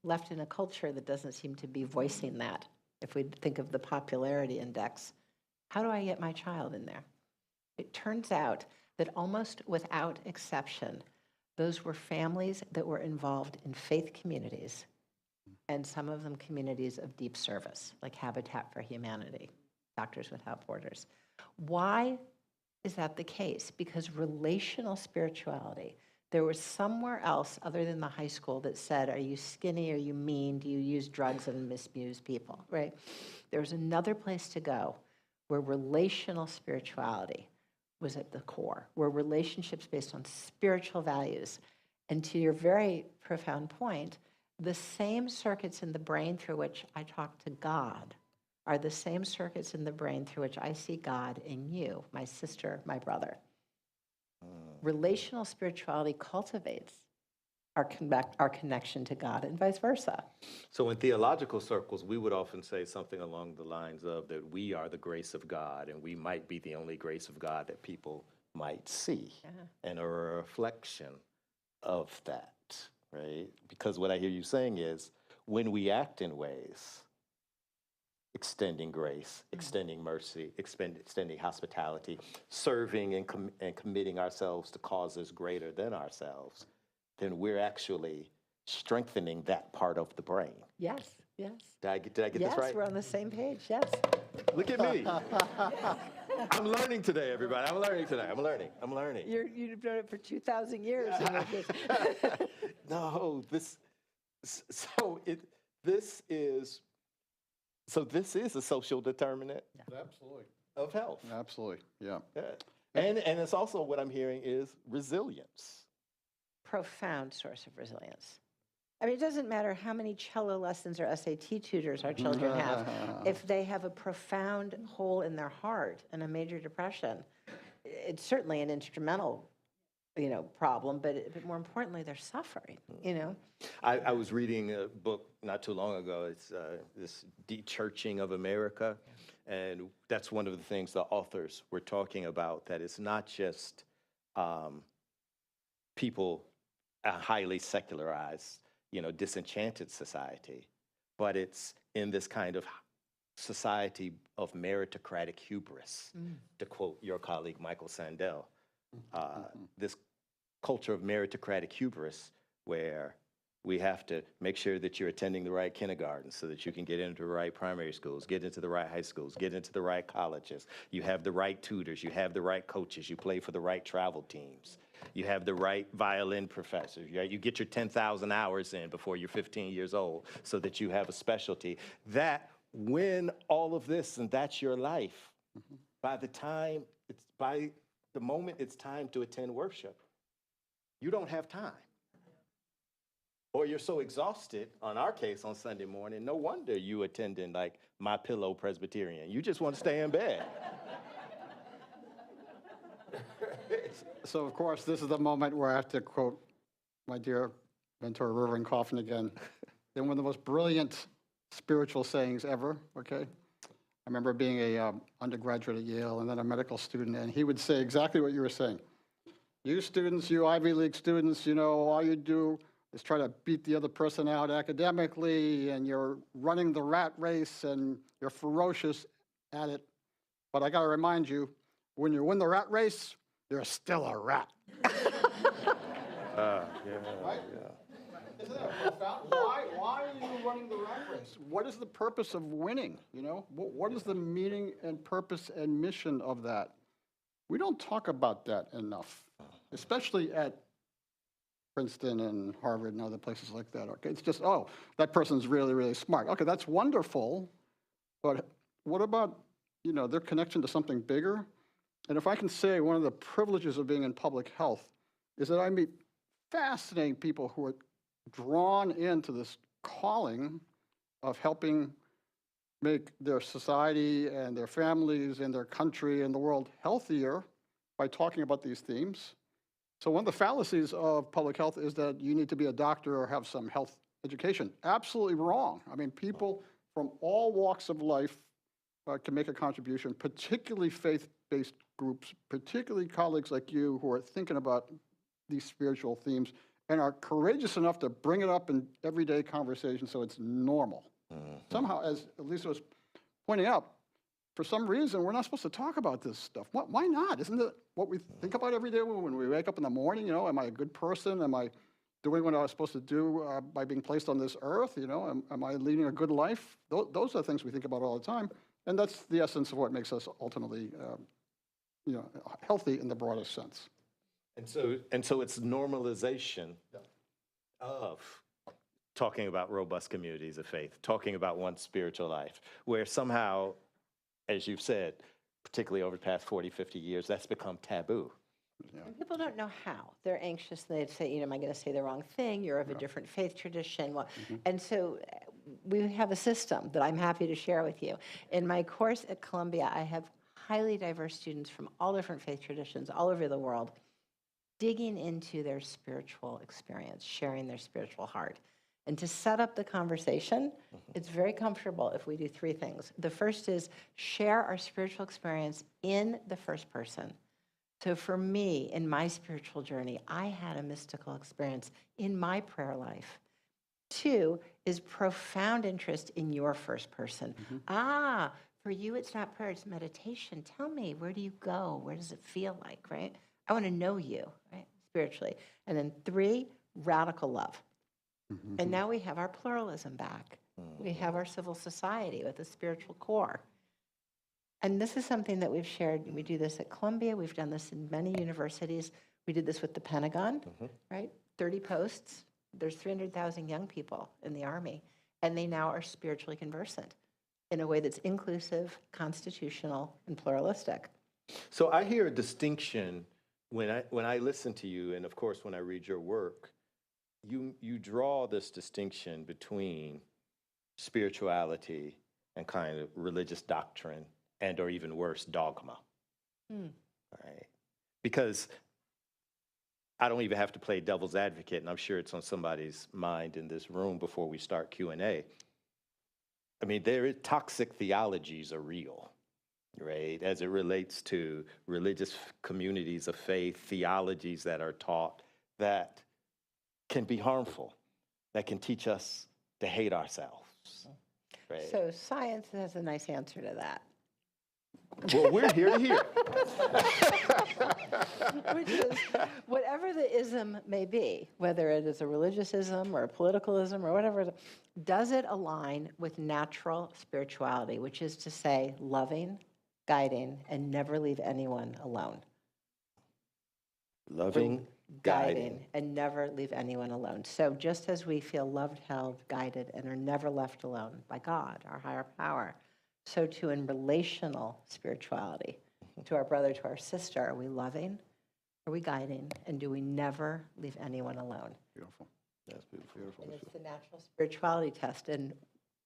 Left in a culture that doesn't seem to be voicing that. If we think of the popularity index, how do I get my child in there? It turns out that almost without exception, those were families that were involved in faith communities, and some of them communities of deep service, like Habitat for Humanity, Doctors Without Borders. Why is that the case? Because relational spirituality, there was somewhere else other than the high school that said, are you skinny, are you mean, do you use drugs and misuse people, right? There was another place to go where relational spirituality was at the core, where relationships based on spiritual values. And to your very profound point, the same circuits in the brain through which I talk to God are the same circuits in the brain through which I see God in you, my sister, my brother. Relational spirituality cultivates our connection to God and vice versa. So in theological circles, we would often say something along the lines of that we are the grace of God, and we might be the only grace of God that people might see, and a reflection of that, right? Because what I hear you saying is when we act in ways, extending grace, extending mercy, extending hospitality, serving and committing ourselves to causes greater than ourselves, then we're actually strengthening that part of the brain. Yes, yes. Did I get this right? Yes, we're on the same page, yes. Look at me. I'm learning today, everybody. I'm learning today. I'm learning. You've done it for 2,000 years. No, this is a social determinant Absolutely. of health. Absolutely, yeah. Yeah. And it's also what I'm hearing is resilience. Profound source of resilience. I mean, it doesn't matter how many cello lessons or SAT tutors our children have. If they have a profound hole in their heart and a major depression, it's certainly an instrumental, problem, but more importantly, they're suffering, I was reading a book not too long ago. It's this De-Churching of America. And that's one of the things the authors were talking about, that it's not just people, a highly secularized, disenchanted society, but it's in this kind of society of meritocratic hubris, to quote your colleague Michael Sandel. This culture of meritocratic hubris where we have to make sure that you're attending the right kindergarten so that you can get into the right primary schools, get into the right high schools, get into the right colleges. You have the right tutors, you have the right coaches, you play for the right travel teams. You have the right violin professors. You get your 10,000 hours in before you're 15 years old so that you have a specialty. That when all of this and that's your life, by the moment it's time to attend worship, you don't have time. Or you're so exhausted, on our case on Sunday morning, no wonder you attending like My Pillow Presbyterian. You just want to stay in bed. So, of course, this is the moment where I have to quote my dear mentor, Reverend Coffin again. They're one of the most brilliant spiritual sayings ever, okay? I remember being a undergraduate at Yale and then a medical student, and he would say exactly what you were saying. You students, you Ivy League students, you know, all you do is try to beat the other person out academically, and you're running the rat race, and you're ferocious at it. But I got to remind you, when you win the rat race, you're still a rat. Yeah, Right? yeah. Isn't that profound? Why are you running the rat race? What is the purpose of winning? You know, what is the meaning and purpose and mission of that? We don't talk about that enough, especially at Princeton and Harvard and other places like that. Okay, it's just, oh, that person's really, really smart. Okay, that's wonderful, but what about, you know, their connection to something bigger? And if I can say, one of the privileges of being in public health is that I meet fascinating people who are drawn into this calling of helping make their society and their families and their country and the world healthier by talking about these themes. So one of the fallacies of public health is that you need to be a doctor or have some health education. Absolutely wrong. I mean, people from all walks of life can make a contribution, particularly faith-based groups, particularly colleagues like you who are thinking about these spiritual themes and are courageous enough to bring it up in everyday conversation so it's normal. Somehow, as Lisa was pointing out, for some reason, we're not supposed to talk about this stuff. Why not? Isn't it what we think about every day when we wake up in the morning? You know, am I a good person? Am I doing what I was supposed to do by being placed on this earth? You know, am I leading a good life? Those are things we think about all the time. And that's the essence of what makes us ultimately, you know, healthy in the broadest sense. And so it's normalization of talking about robust communities of faith, talking about one's spiritual life, where somehow, as you've said, particularly over the past 40, 50 years, that's become taboo. And people don't know how. They're anxious. They'd say, you know, am I going to say the wrong thing? You're of a different faith tradition. Well, and so we have a system that I'm happy to share with you. In my course at Columbia, I have highly diverse students from all different faith traditions all over the world digging into their spiritual experience, sharing their spiritual heart. And to set up the conversation, it's very comfortable if we do three things. The first is share our spiritual experience in the first person. So for me, in my spiritual journey, I had a mystical experience in my prayer life. Two is profound interest in your first person. For you, it's not prayer, it's meditation. Tell me, where do you go? Where does it feel like, right? I want to know you, right, spiritually. And then three, radical love. And now we have our pluralism back. We have our civil society with a spiritual core. And this is something that we've shared. We do this at Columbia. We've done this in many universities. We did this with the Pentagon, right? 30 posts. There's 300,000 young people in the Army, and they now are spiritually conversant in a way that's inclusive, constitutional, and pluralistic. So I hear a distinction when I listen to you, and of course when I read your work. You draw this distinction between spirituality and kind of religious doctrine and, or even worse, dogma, right? Because I don't even have to play devil's advocate, and I'm sure it's on somebody's mind in this room before we start Q&A. I mean, toxic theologies are real, right? As it relates to religious communities of faith, theologies that are taught that can be harmful, that can teach us to hate ourselves, right? So science has a nice answer to that. Well, we're here to hear. Which is, whatever the ism may be, whether it is a religious ism or a political ism or whatever, does it align with natural spirituality, which is to say loving, guiding, and never leave anyone alone? Loving, guiding, and never leave anyone alone. So just as we feel loved, held, guided, and are never left alone by God, our higher power, so too in relational spirituality, to our brother, to our sister, are we loving? are we guiding, and do we never leave anyone alone? Beautiful. That's beautiful. Beautiful. And it's the natural spirituality test, and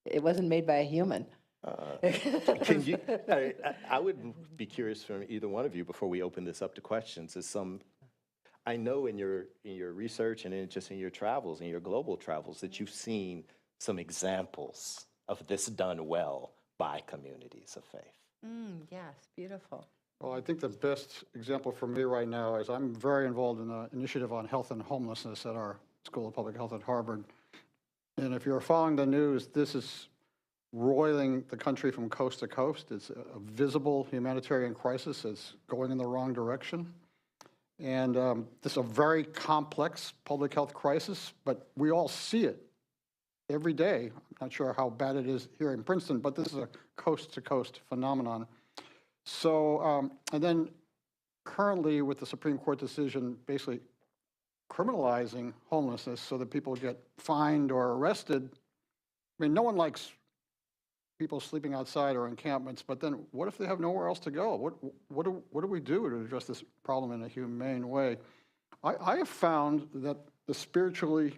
it wasn't made by a human. Can you, I would be curious from either one of you before we open this up to questions, I know in your research and just in your travels, in your global travels, that you've seen some examples of this done well by communities of faith. Yes, beautiful. Well, I think the best example for me right now is I'm very involved in an initiative on health and homelessness at our School of Public Health at Harvard. And if you're following the news, this is roiling the country from coast to coast. It's a visible humanitarian crisis. It's going in the wrong direction. And this is a very complex public health crisis, but we all see it every day. I'm not sure how bad it is here in Princeton, but this is a coast-to-coast phenomenon. So, and then currently with the Supreme Court decision basically criminalizing homelessness so that people get fined or arrested. I mean, no one likes people sleeping outside or encampments, but then what if they have nowhere else to go? What do we do to address this problem in a humane way? I have found that the spiritually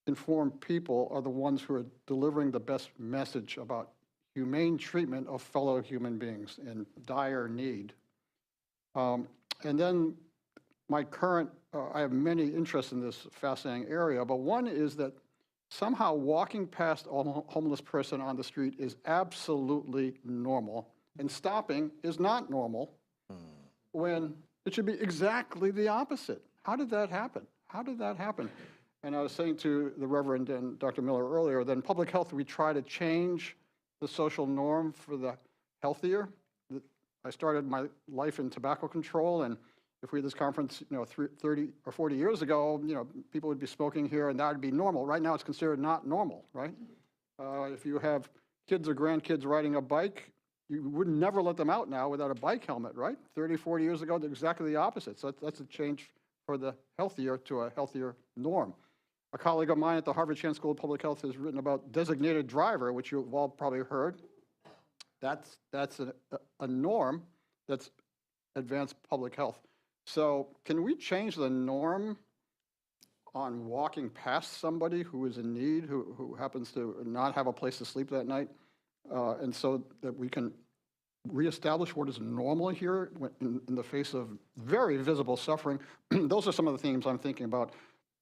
informed people are the ones who are delivering the best message about humane treatment of fellow human beings in dire need. And then my current, I have many interests in this fascinating area, but one is that somehow walking past a homeless person on the street is absolutely normal, and stopping is not normal, when it should be exactly the opposite. How did that happen? How did that happen? And I was saying to the Reverend and Dr. Miller earlier that in public health, we try to change the social norm for the healthier. I started my life in tobacco control, and if we had this conference, 30 or 40 years ago, people would be smoking here, and that would be normal. Right now, it's considered not normal, right? If you have kids or grandkids riding a bike, you would never let them out now without a bike helmet, right? 30, 40 years ago, exactly the opposite. So that's a change for the healthier to a healthier norm. A colleague of mine at the Harvard Chan School of Public Health has written about designated driver, which you've all probably heard. That's a norm that's advanced public health. So can we change the norm on walking past somebody who is in need, who happens to not have a place to sleep that night, and so that we can reestablish what is normal here in the face of very visible suffering? Those are some of the themes I'm thinking about.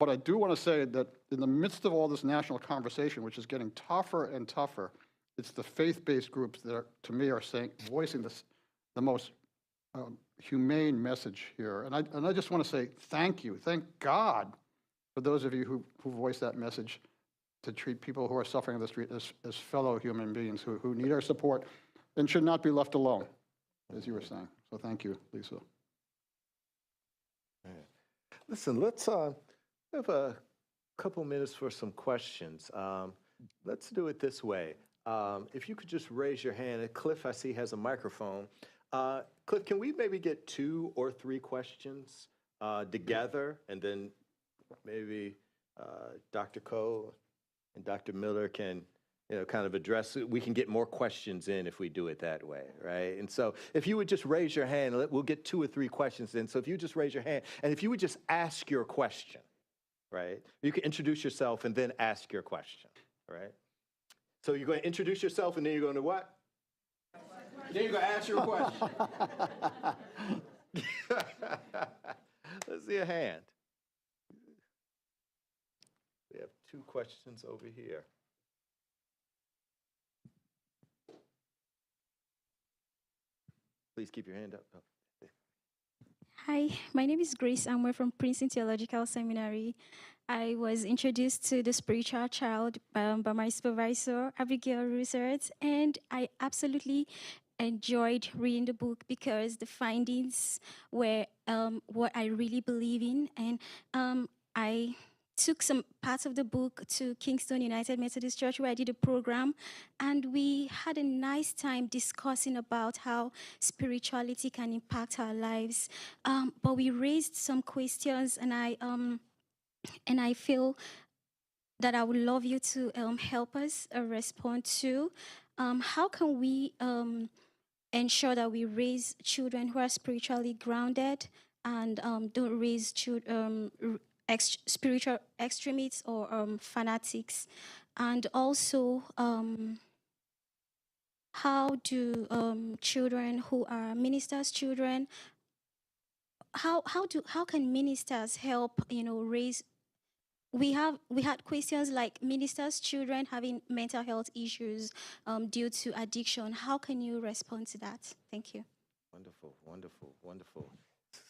But I do want to say that in the midst of all this national conversation, which is getting tougher and tougher, it's the faith-based groups that, to me, are voicing the most humane message here. And I just want to say thank you. Thank God for those of you who voice that message to treat people who are suffering on the street as fellow human beings who need our support and should not be left alone, as you were saying. So thank you, Lisa. Listen, let's have a couple minutes for some questions. Let's do it this way. If you could just raise your hand. Cliff, I see, has a microphone. Cliff, can we maybe get 2 or 3 questions together, and then maybe Dr. Coe and Dr. Miller can, kind of address it. We can get more questions in if we do it that way, right? And so if you would just raise your hand, we'll get 2 or 3 questions in. So if you just raise your hand, and if you would just ask your question, right? You can introduce yourself and then ask your question, right? So you're going to introduce yourself, and then you're going to what? Then you're going to ask your question. Let's see a hand. We have 2 questions over here. Please keep your hand up. Oh. Hi, my name is Grace, and we're from Princeton Theological Seminary. I was introduced to the spiritual child by my supervisor, Abigail Roosevelt, and I absolutely enjoyed reading the book because the findings were what I really believe in. And I took some parts of the book to Kingston United Methodist Church, where I did a program, and we had a nice time discussing about how spirituality can impact our lives. But we raised some questions, and I feel that I would love you to help us respond to. How can we ensure that we raise children who are spiritually grounded and don't raise spiritual extremists or fanatics? And also, how do children who are ministers' children, how can ministers help, raise? We had questions like ministers' children having mental health issues due to addiction. How can you respond to that? Thank you. Wonderful, wonderful, wonderful.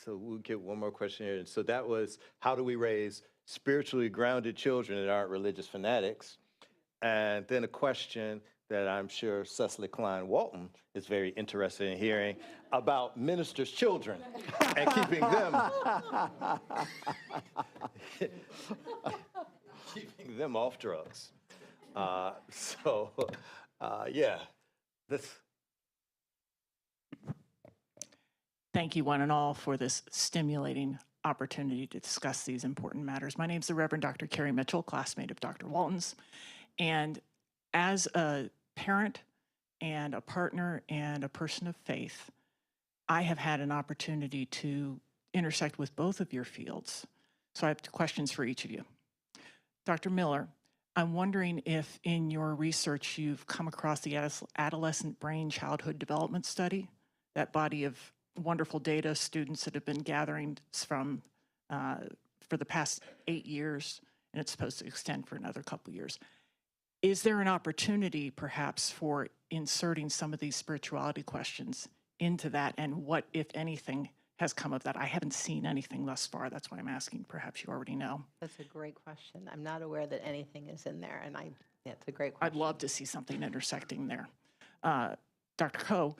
So we'll get one more question here. So that was, how do we raise spiritually grounded children that aren't religious fanatics? And then a question that I'm sure Cecily Klein Walton is very interested in hearing about ministers' children and keeping them off drugs. Yeah, this. Thank you, one and all, for this stimulating opportunity to discuss these important matters. My name is the Reverend Dr. Carrie Mitchell, classmate of Dr. Walton's. And as a parent and a partner and a person of faith, I have had an opportunity to intersect with both of your fields. So I have two questions for each of you. Dr. Miller, I'm wondering if in your research you've come across the Adolescent Brain Childhood Development Study, that body of wonderful data students that have been gathering from for the past 8 years, and it's supposed to extend for another couple years. Is there an opportunity perhaps for inserting some of these spirituality questions into that, and what, if anything, has come of that? I haven't seen anything thus far. That's why I'm asking. Perhaps you already know. That's a great question. I'm not aware that anything is in there, and yeah, it's a great question. I'd love to see something intersecting there. Dr. Coe,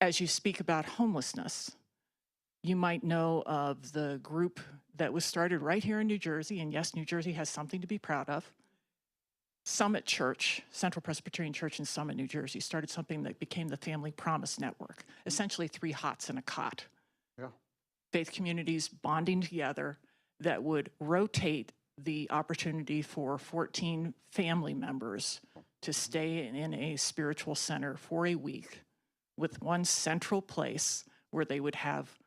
as you speak about homelessness, you might know of the group that was started right here in New Jersey, and yes, New Jersey has something to be proud of. Summit Church, Central Presbyterian Church in Summit, New Jersey, started something that became the Family Promise Network, essentially 3 hots and a cot. Yeah. Faith communities bonding together that would rotate the opportunity for 14 family members to stay in a spiritual center for a week with one central place where they would have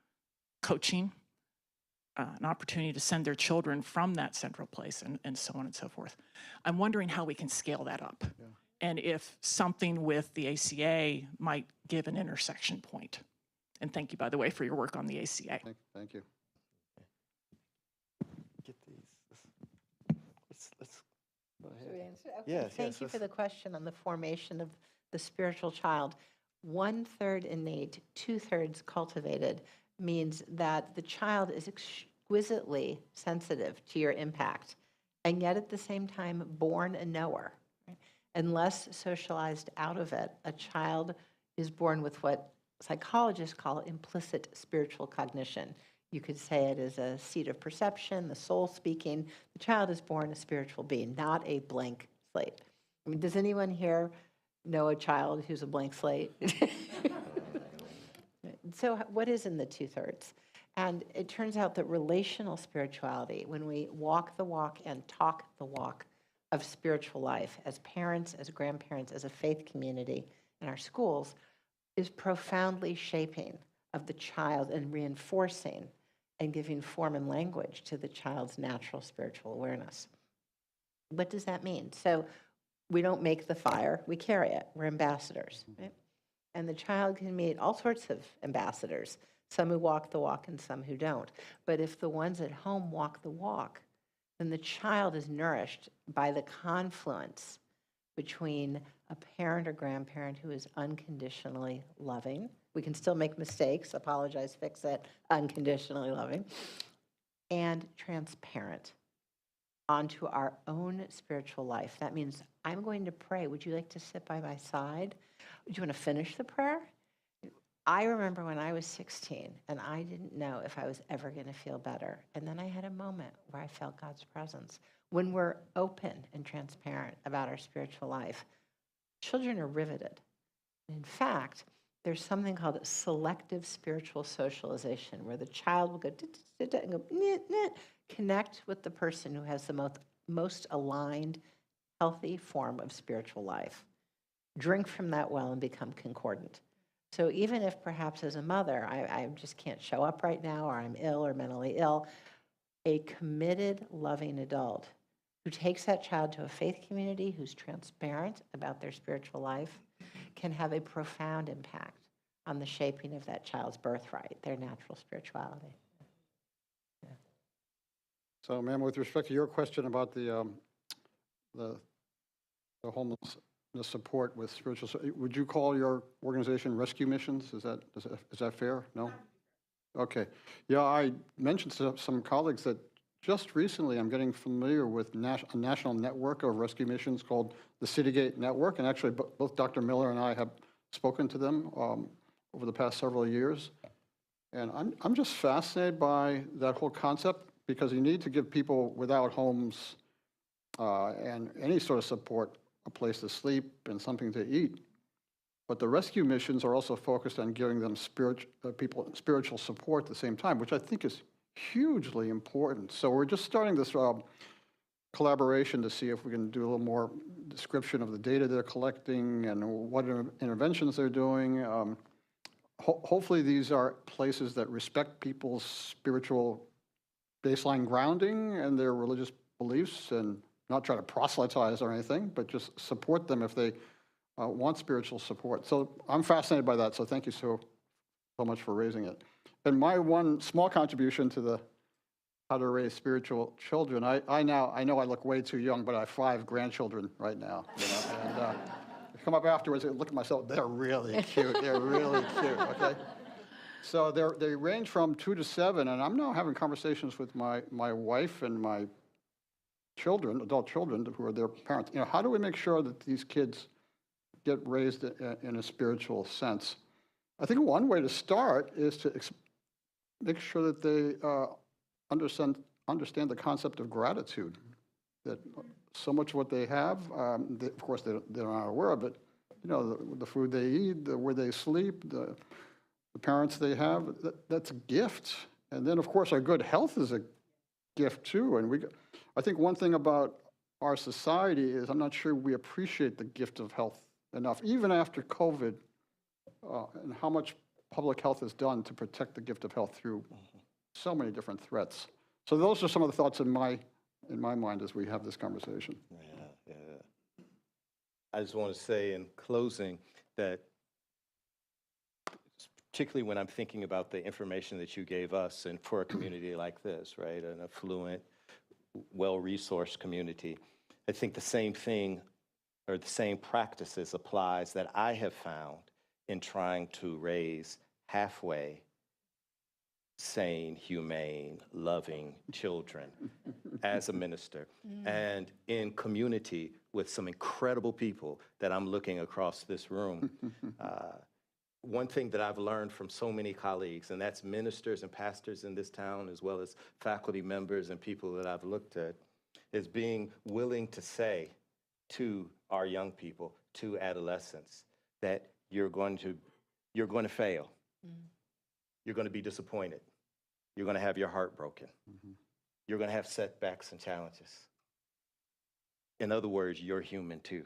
coaching, an opportunity to send their children from that central place, and so on and so forth. I'm wondering how we can scale that up, and if something with the ACA might give an intersection point. And thank you, by the way, for your work on the ACA. Thank you. Get these. Let's go ahead. Should we answer? Okay. Yes, Thank you for the question on the formation of the spiritual child. 1/3 innate, 2/3 cultivated means that the child is exquisitely sensitive to your impact, and yet at the same time born a knower. Right? Unless socialized out of it, a child is born with what psychologists call implicit spiritual cognition. You could say it as a seat of perception, the soul speaking. The child is born a spiritual being, not a blank slate. I mean, does anyone here know a child who's a blank slate? So what is in the 2/3? And it turns out that relational spirituality, when we walk the walk and talk the walk of spiritual life as parents, as grandparents, as a faith community in our schools, is profoundly shaping of the child and reinforcing and giving form and language to the child's natural spiritual awareness. What does that mean? So we don't make the fire, we carry it. We're ambassadors, right? And the child can meet all sorts of ambassadors, some who walk the walk and some who don't. But if the ones at home walk the walk, then the child is nourished by the confluence between a parent or grandparent who is unconditionally loving. We can still make mistakes, apologize, fix it, unconditionally loving, and transparent onto our own spiritual life. That means I'm going to pray. Would you like to sit by my side? Do you want to finish the prayer? I remember when I was 16 and I didn't know if I was ever going to feel better. And then I had a moment where I felt God's presence. When we're open and transparent about our spiritual life, children are riveted. In fact, there's something called selective spiritual socialization, where the child will go and go connect with the person who has the most aligned, healthy form of spiritual life. Drink from that well and become concordant. So even if perhaps as a mother, I just can't show up right now, or I'm ill or mentally ill, a committed, loving adult who takes that child to a faith community, who's transparent about their spiritual life, can have a profound impact on the shaping of that child's birthright, their natural spirituality. So, ma'am, with respect to your question about the homelessness support with spiritual, would you call your organization Rescue Missions? Is that fair? No? Okay. Yeah, I mentioned to some colleagues that just recently I'm getting familiar with a national network of rescue missions called the Citygate Network, and actually both Dr. Miller and I have spoken to them over the past several years. And I'm just fascinated by that whole concept, because you need to give people without homes and any sort of support a place to sleep and something to eat. But the rescue missions are also focused on giving them spiritual support at the same time, which I think is hugely important. So we're just starting this collaboration to see if we can do a little more description of the data they're collecting and what interventions they're doing. Hopefully these are places that respect people's spiritual baseline grounding and their religious beliefs, and not try to proselytize or anything, but just support them if they want spiritual support. So I'm fascinated by that, so thank you so much for raising it. And my one small contribution to the how to raise spiritual children, I know I look way too young, but I have 5 grandchildren right now. And I come up afterwards and look at myself, they're really cute, they're really cute, okay? So they range from 2 to 7, and I'm now having conversations with my wife and my children, adult children, who are their parents. How do we make sure that these kids get raised in a spiritual sense? I think one way to start is to make sure that they understand the concept of gratitude, that so much of what they have, of course they're not aware of it, the food they eat, where they sleep, the parents they have, that's a gift. And then, of course, our good health is a gift, too. And I think one thing about our society is I'm not sure we appreciate the gift of health enough, even after COVID, and how much public health has done to protect the gift of health through so many different threats. So those are some of the thoughts in my mind as we have this conversation. Yeah. I just want to say in closing that, particularly when I'm thinking about the information that you gave us, and for a community like this, right, an affluent, well-resourced community, I think the same thing or the same practices applies that I have found in trying to raise halfway sane, humane, loving children as a minister, and in community with some incredible people that I'm looking across this room. One thing that I've learned from so many colleagues, and that's ministers and pastors in this town, as well as faculty members and people that I've looked at, is being willing to say to our young people, to adolescents, that you're going to fail. You're going to be disappointed. You're going to have your heart broken. You're going to have setbacks and challenges. In other words, you're human too.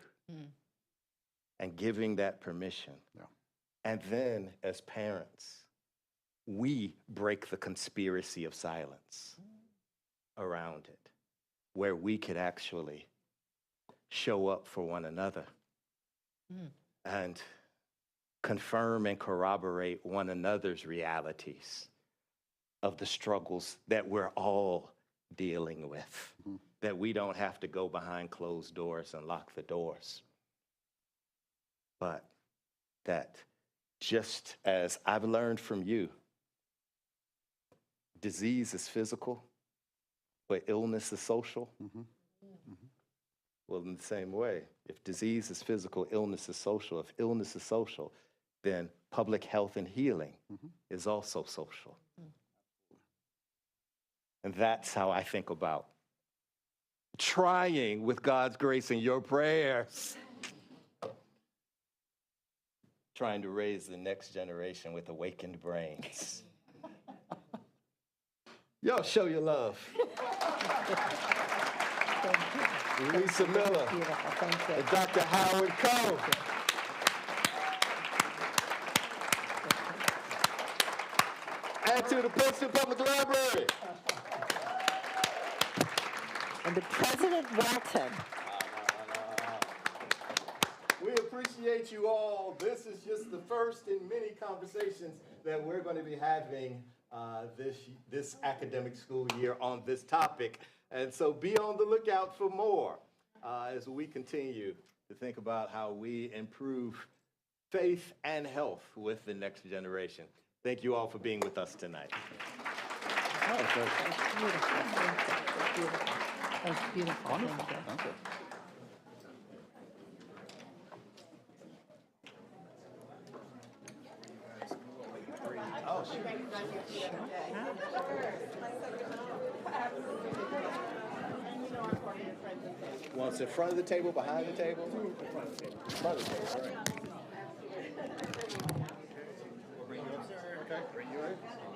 And giving that permission. Yeah. And then, as parents, we break the conspiracy of silence around it, where we could actually show up for one another and confirm and corroborate one another's realities of the struggles that we're all dealing with, that we don't have to go behind closed doors and lock the doors, but that just as I've learned from you, disease is physical, but illness is social. Well, in the same way, if disease is physical, illness is social. If illness is social, then public health and healing is also social. And that's how I think about trying, with God's grace and your prayers, trying to raise the next generation with awakened brains. Yo, show your love. Lisa Miller Beautiful, thank you. and Dr. Howard Coe. to the Princeton Public Library. And the President Walton. We appreciate you all. This is just the first in many conversations that we're going to be having this academic school year on this topic. And so be on the lookout for more as we continue to think about how we improve faith and health with the next generation. Thank you all for being with us tonight. That's beautiful. Wonderful. Thank you. Thank you. Well, it's in front of the table, behind the table? In front of the table, right? Okay.